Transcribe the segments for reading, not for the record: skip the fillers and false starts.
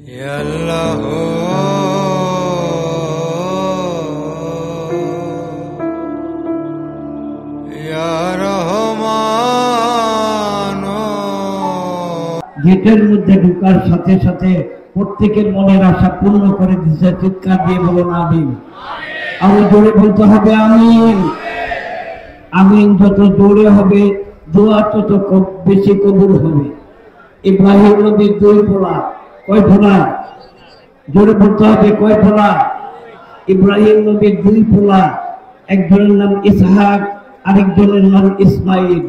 Ya Allah, Ya Rahman। গেটের মধ্যে ঢোকার সাথে সাথে প্রত্যেকের মনের আশা পূর্ণ করে দিচ্ছে। চিৎকার দিয়ে বলুন আমিন। আরো জোরে বলতে হবে আমিন। আমিন যত জোরে হবে দোয়া তত বেশি কবুল হবে। ইব্রাহিম নবীর দুই ফোলা, কয় ফোলা? জোরে বলতে হবে কয় ফোলা? ইব্রাহিম নবীর দুই ফোলা, একজনের নাম ইসহাক, আরেকজনের নাম ইসমাইল।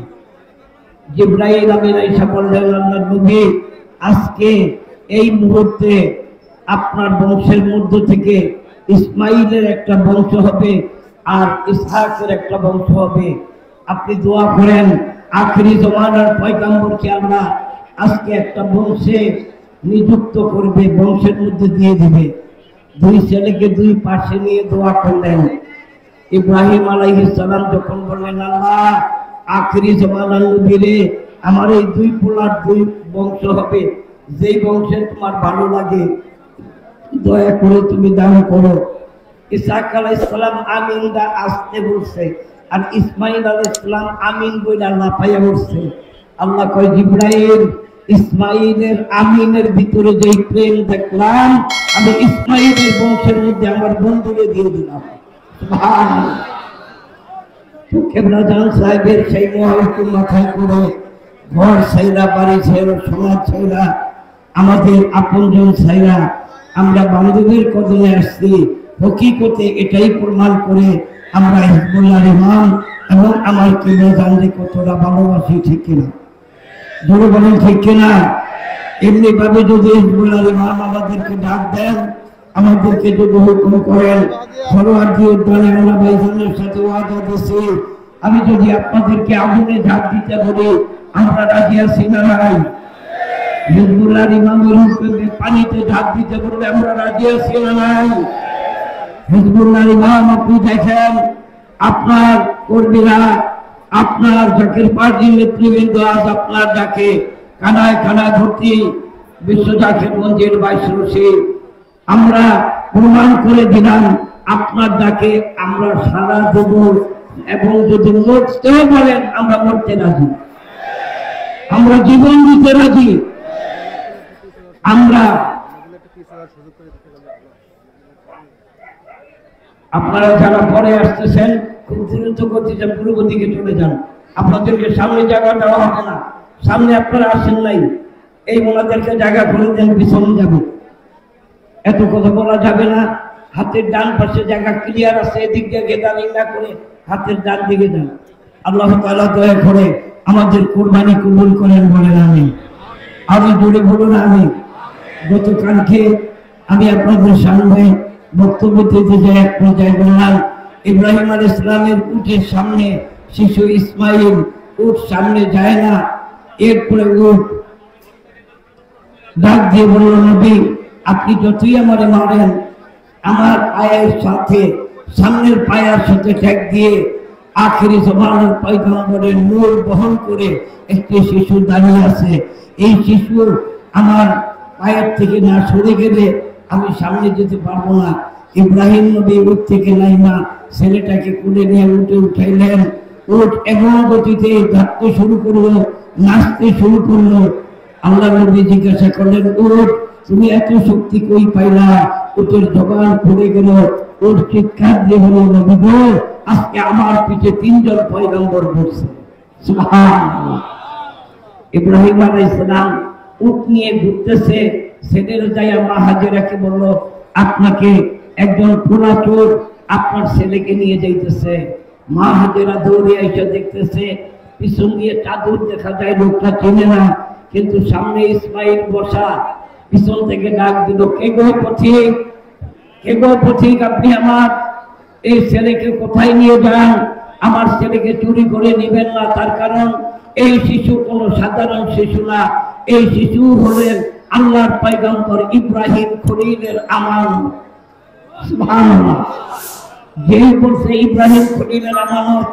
জিবরাইল আমিন আয়েশা বললেন, আল্লাহর নবী, আজকে এই মুহূর্তে আপনার বংশের মধ্য থেকে ইসমাইলের একটা বংশ হবে আর ইসহাকের একটা বংশ হবে। আপনি দোয়া করেন আখেরি জমানার পয়গম্বরকে আল্লাহ আজকে একটা বংশে নিযুক্ত করবে, বংশের মধ্যে দিয়ে দিবে। দুই ছেলেকে দুই পাশে নিয়ে দোয়া করলেন। ইব্রাহিম আলাইহিস সালাম যখন বললেন, আল্লাহ আখেরি জমানার নবীরে, আমার এই দুই পোলার দুই বংশ হবে, যেই বংশে তোমার ভালো লাগে দয়া করে তুমি দান করো। ইসহাক আলাইহিস সালাম আমিন দা আসতে বলছে, আর ইসমাইল আলাইহিস সালাম আমিন বইলা লাফাইয়া উঠছে। আল্লাহ কয়, জিবরাইল, ইসমাইলের আমিনের ভিতরে যে প্রেম দেখলাম, আমি ইসমাইলের বংশের মধ্যে আমার বন্ধুকে দিয়ে দিলাম। সুবহানাল্লাহ। কেবলাজান সাহেবের সেই মহলকে মাথায় করে ঘর ছাইরা, বাড়ি ছাইরা, সমাজ ছাইরা, আমাদের আপনজন ছাইরা আমরা বান্ধবীর কদমে আসছি। হকিকতে এটাই প্রমাণ করে আমরা হিজবুল্লাহর ইমাম এবং আমার কেবলাজানকে কতটা ভালোবাসি, ঠিক কিনা? ধরে বলেন ঠিক কিনা? এমনি ভাবে যদি হিজবুল্লাহর ইমাম আমাদেরকে ডাক দেন, আমাদেরকে যদি হুকুম করেন, সরোয়ার্দী উদ্যানে আমরা ভাইজানের সাথে ওয়াদা দিছি, আমি যদি আপনাদেরকে আগুনে ঝাঁপ দিতে বলি, আমরা রাজি আছি না নাই? হিজবুল্লাহর ইমামের হুকুমে পানিতে ঝাঁপ দিতে বললে আমরা রাজি আছি না নাই? হিজবুল্লাহর ইমাম, আপনি দেখেন আপনার কর্মীরা, আপনার জাকের পার্টির নেতৃবৃন্দ আজ আপনার ডাকে কানায় কানায় ভর্তি। বিশ্ব জাকের মঞ্জের 22 রশি আমরা প্রমাণ করে দিলাম, আপনার ডাকে আমরা সারা দেব, এবং যদি মরতেও বলেন আমরা মরতে রাজি, আমরা জীবন দিতে রাজি। আমরা আপনারা যারা পরে আসতেছেন খুব দ্রুত গতিতে পূর্ব দিকে চলে যান, আপনাদেরকে সামনে জায়গা দেওয়া হবে না। সামনে আপনারা আসেন নাই, এই ওনাদেরকে জায়গা করে দেন, পিছনে যাবে। এত কথা বলা যাবে না। হাতের ডান পাশে জায়গা ক্লিয়ার আছে, এদিক দিয়ে গেদানি না করে হাতের ডান দিকে যান। আল্লাহ তাআলা দয়া করে আমাদের কুরবানি কবুল করেন, বলেন আমিন। আরো জোরে বলুন আমিন। গতকালকে আমি আপনাদের সামনে বক্তব্য দিতে যাই, এক পর্যায়ে বললাম ইব্রাহিম আলাইহিস সালামের উটের সামনে শিশু ইসমাইল, উট সামনে যায় না। এরপরে উট ডাক দিয়ে বলল, নবী আপনি যতই আমারে মারেন, আমার পায়ের সাথে, সামনের পায়ের সাথে ঠেক দিয়ে আখেরি জমানার পয়গম্বরের নূর বহন করে একটি শিশু দাঁড়িয়ে আছে। এই শিশু আমার পায়ের থেকে না সরে গেলে আমি সামনে যেতে পারবো না। ইব্রাহিম নবী উঠ থেকে নাইমা ছেলেটাকে কুলে নিয়ে উঠে উঠাইলেন। উঠ এমন গতিতে ধাপতে শুরু করলো, নাচতে শুরু করলো। আল্লাহ নবী জিজ্ঞাসা করলেন, উঠ তুমি এত শক্তি কই পাইলা? উটের জবান খুলে গেল। উট চিৎকার দিয়ে বলল, নবী গো, আজকে আমার পিঠে 3 জন পয়গম্বর বসছে। সুবহানাল্লাহ। ইব্রাহিম আলাইহিস সালাম উট নিয়ে ঘুরতেছে। ছেলের যাইয়া মা হাজেরাকে বলল, আপনাকে একজন পোলা চোর আপনার ছেলেকে নিয়ে যাইতেছে। মা হাজেরা দৌড়ে এসে দেখতেছে পিছন দিয়ে চাদর দেখা যায়, লোকটা চেনে না, কিন্তু সামনে ইসমাইল বসা। পিছন থেকে ডাক দিল, কে গো পথিক, কে গো পথিক, আপনি আমার এই ছেলেকে কোথায় নিয়ে যান? আমার ছেলেকে চুরি করে নিবেন না, তার কারণ এই শিশু কোনো সাধারণ শিশু না, এই শিশু হলেন আল্লাহর পয়গম্বর ইব্রাহিম খলিলের আমানত। সুবহানাল্লাহ। যেই বলছে ইব্রাহিম খলিলের আমানত,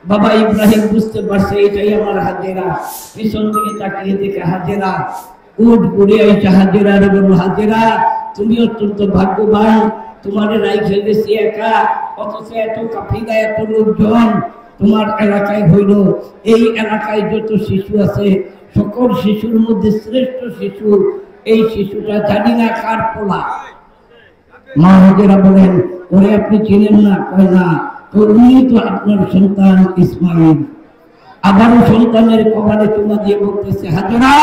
বাবা ইব্রাহিম বুঝতে পারছে এটাই আমার হাজেরা। পিছন দিকে তাকিয়ে দেখে হাজেরা উট ঘুরে আইসা হাজেরা রে বলল, হাজেরা তুমি অত্যন্ত ভাগ্যবান, তোমার রাইখে গেছি একা, অথচ এত কাফিলা এত লোকজন তোমার এলাকায় হইল। এই এলাকায় যত শিশু আছে সকল শিশুর মধ্যে শ্রেষ্ঠ শিশু এই শিশুটা, জানি না কার পোলা। মা হাজেরা বলেন, ওরে আপনি চিনেন না? কয় না। উনি তো আপনার সন্তান ইসমাইল। আবারও সন্তানের কপালে চুমা দিয়ে বলতেছে, হাজেরা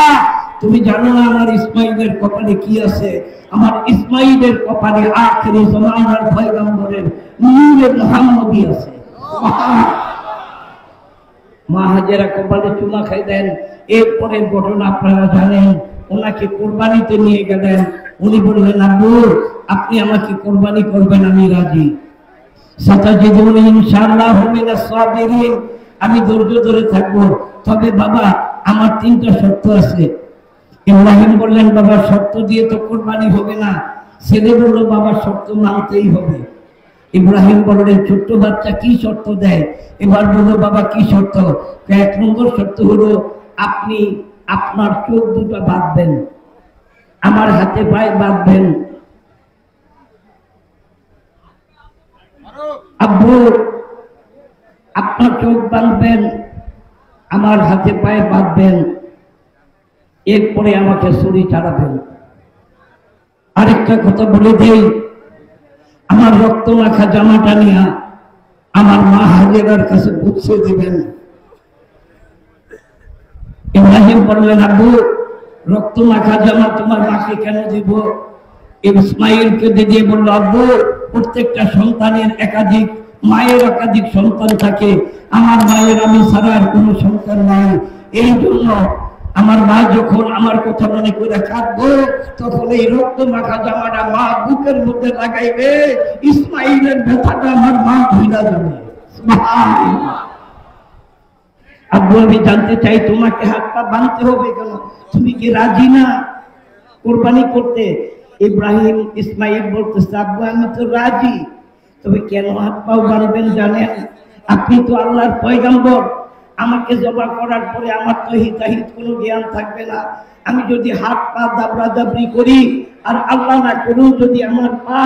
তুমি জানো না আমার ইসমাইলের কপালে কি আছে? আমার ইসমাইলের কপালে আখিরি জামানার পয়গম্বরের নূরে মুহাম্মদী আছে। মা হাজেরা কপালে চুমা খাই দেন। এরপরে ঘটনা আপনারা জানেন, ওনাকে কোরবানিতে নিয়ে গেলেন। উনি বললেন, আব্বু আপনি আমাকে কোরবানি করবেন, আমি রাজি। সাতাজিদুনি ইনশাআল্লাহু মিনাস সাবিরিন, আমি ধৈর্য ধরে থাকবো, তবে বাবা আমার 3টা শর্ত আছে। ইব্রাহিম বললেন, বাবা শর্ত দিয়ে তো কোরবানি হবে না। ছেলে বলল, বাবা শর্ত মানতেই হবে। ইব্রাহিম বললেন, ছোট্ট বাচ্চা কি শর্ত দেয়? এবার বলল, বাবা কি শর্ত? 1 নম্বর শর্ত হলো আপনি আপনার চোখ দুটো বাঁধবেন, আমার হাতে পায়ে বাঁধবেন। আব্বু আপনার চোখ বাঁধবেন, আমার হাতে পায়ে বাঁধবেন, এরপরে আমাকে ছুরি চালাবেন। আরেকটা কথা বলে দেই, আমার রক্ত মাখা জামাটা নিয়ে আমার মা হাজেরার কাছে পৌঁছে দেবেন। ইব্রাহিম বললেন, আব্বু রক্ত মাখা জামা তোমার মাকে কেন দিব? ইসমাইলকে দিয়ে বলল, আব্বু প্রত্যেকটা সন্তানের একাধিক মায়ের একাধিক সন্তান থাকে, আমার মায়ের আমি ছাড়া আর কোনো সন্তান নাই। এই জন্য আমার মা যখন আমার কথা মনে করে কাঁদবো, তখন এই রক্ত মাখা জামাটা মা বুকের মধ্যে লাগাইবে, ইসমাইলের ব্যথাটা আমার মা ভুলা যাবে। আব্বু আমি জানতে চাই, তোমাকে হাত পা বাঁধতে হবে কেন? তুমি কি রাজি না কোরবানি করতে? ইব্রাহিম ইসমাইল বলতেছে, আব্বু আমি তো রাজি, তবে কেন হাত পাও বাঁধবেন জানেন? আপনি তো আল্লাহর পয়গম্বর, আমাকে জবা করার পরে আমার তো হিতাহিত কোনো জ্ঞান থাকবে না। আমি যদি হাত পা দাবড়া দাবড়ি করি আর আল্লাহ না করুন যদি আমার পা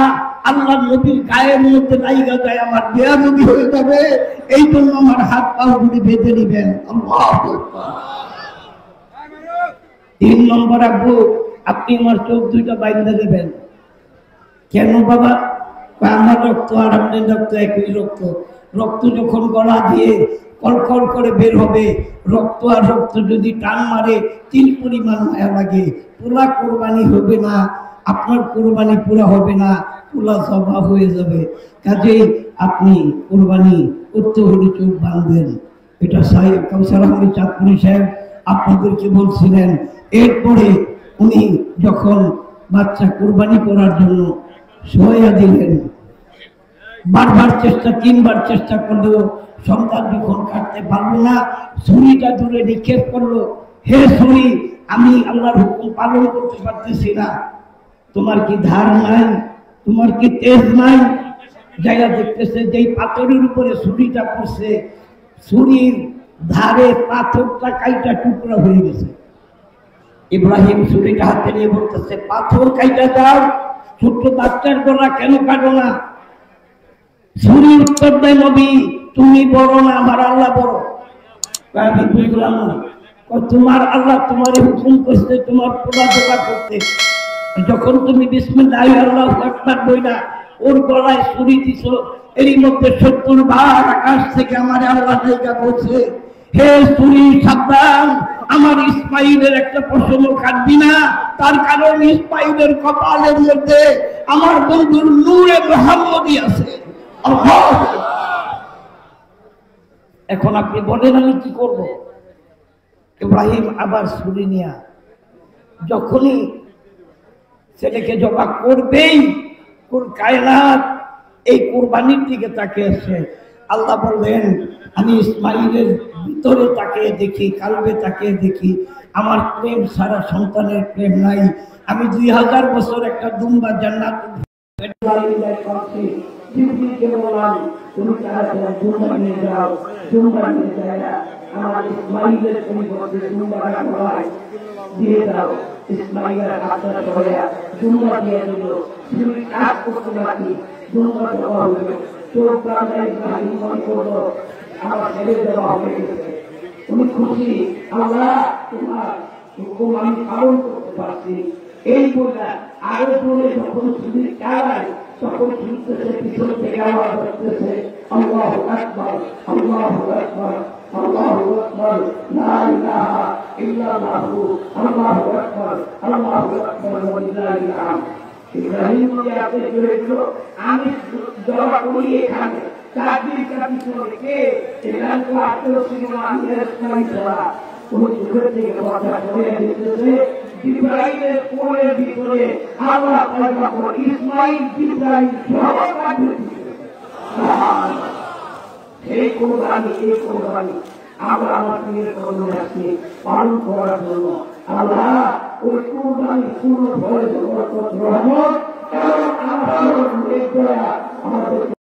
আল্লাহ নবীর গায়ের মধ্যে লাইগা যায়, আমার বেয়াদবি হয়ে যাবে। এই জন্য আমার হাত পা গুলি বেঁধে নিবেন। আল্লাহু আকবার। 3 নম্বর, আব্বু আপনি আমার চোখ দুইটা বাইন্ধে দেবেন। কেন বাবা? আমার রক্ত আর আপনার রক্ত একই রক্ত। রক্ত যখন গলা দিয়ে কলকল করে বের হবে, রক্ত আর রক্ত যদি টান মারে 3 পরিমাণ মায়া লাগে। পুরা কোরবানি হবে না, আপনার কোরবানি পুরা হবে না, পুরা জবা হয়ে যাবে। কাজেই আপনি কোরবানি করতে হলে চোখ বাঁধবেন। এটা সাহেব কাউসার আহমেদ চাঁদপুরি সাহেব আপনাদেরকে বলছিলেন। এরপরে উনি যখন বাচ্চা কোরবানি করার জন্য সহায়তা দিলেন, বারবার চেষ্টা 3 বার চেষ্টা করলেও সন্তান যখন কাটতে পারলো না, ছুরিটা দূরে নিক্ষেপ করলো। হে ছুরি, আমি আল্লাহর হুকুম পালন করতে পারতেছি না, তোমার কি ধার নাই, তোমার কি তেজ নাই? জায়গা দেখতেছে যেই পাথরের উপরে ছুরিটা পড়ছে, ছুরির ধারে পাথরটা কাইটা টুকরা হয়ে গেছে। ইব্রাহিম ছুরিটা হাতে নিয়ে বলতেছে, পাথর কাইটা দাও, ছোট্ট বাচ্চার গলা কেন কাটো না? ছুরি উত্তর দেয়, নবী তুমি বড় না, আমার আল্লাহ বড়। আমি বুঝলাম না। তোমার আল্লাহ তোমার হুকুম করছে তোমার পোড়া জোগা করতে, যখন তুমি বিসমিল্লাহি আল্লাহু আকবার বইলা ওর গলায় ছুরি দিছ, এরই মধ্যে 70 বার আকাশ থেকে আমার আল্লাহ জায়গা বলছে, হে ছুরি সাবধান, আমার ইসমাইলের একটা পশম কাটবি না, তার কারণ ইসমাইলের কপালের মধ্যে আমার বন্ধুর নূরে মুহাম্মদী আছে। এখন আপনি বলেন আমি কি করব? ইব্রাহিম আবার ছুরি নিয়া যখনই ছেলেকে জবা করবেই, কোন কায়নাত এই কুরবানির দিকে তাকিয়ে আছে। আল্লাহ বললেন, আমি ইসমাইলের ভিতরে তাকিয়ে দেখি, কালবে তাকিয়ে দেখি, আমার প্রেম সারা সন্তানের প্রেম নাই। আমি 2000 বছর একটা দুম্বা জান্নাত বললাম, তুমি তাড়াতাড়ি দুম্বা নিয়ে যাও, দুম্বা নিয়ে যায় আমার ইসমাইলের পরিবর্তে দুম্বা হয় দিয়ে দাও। ইসমাইলের হাতটা ধরে দুম্বা দিয়ে দিল, তুমি কাজ করতে পারি দুম্বা দেওয়া হলো। চোখ কাঁদায় ইব্রাহিম মনে করলো আমার ছেড়ে দেওয়া হয়ে গেছে। উনি খুশি, আল্লাহ তোমার হুকুম আমি পালন করতে পারছি। এই বলে আরো জোরে যখন শুনি চালায় তখন শুনতেছে পিছন থেকে আওয়াজ করতেছে আল্লাহু আকবার, আল্লাহু আকবার, আল্লাহু আকবার, লা ইলাহা ইল্লাল্লাহু, আল্লাহু আকবার, আল্লাহু আকবার ওয়া লিল্লাহিল হামদ। ইব্রাহিম আপনি জোরে দিল, আমি দোয়া করি এখানে চাকরি কাটি করে কে এলান তো আত্মীয় সিনেমা আমি ইসমাইল ছাড়া কোন চোখের থেকে কথা বলে দিতেছে। ইব্রাহিমের কোলের ভিতরে আল্লাহ পয়গম্বর ইসমাইল ইব্রাহিম সবার কাছে এই কোরবানি আমরা আমার পীরের কদমে আছি পালন করার জন্য। আল্লাহ ওই কোরবানি পূর্ণ ফলে রহমত এবং আমাদের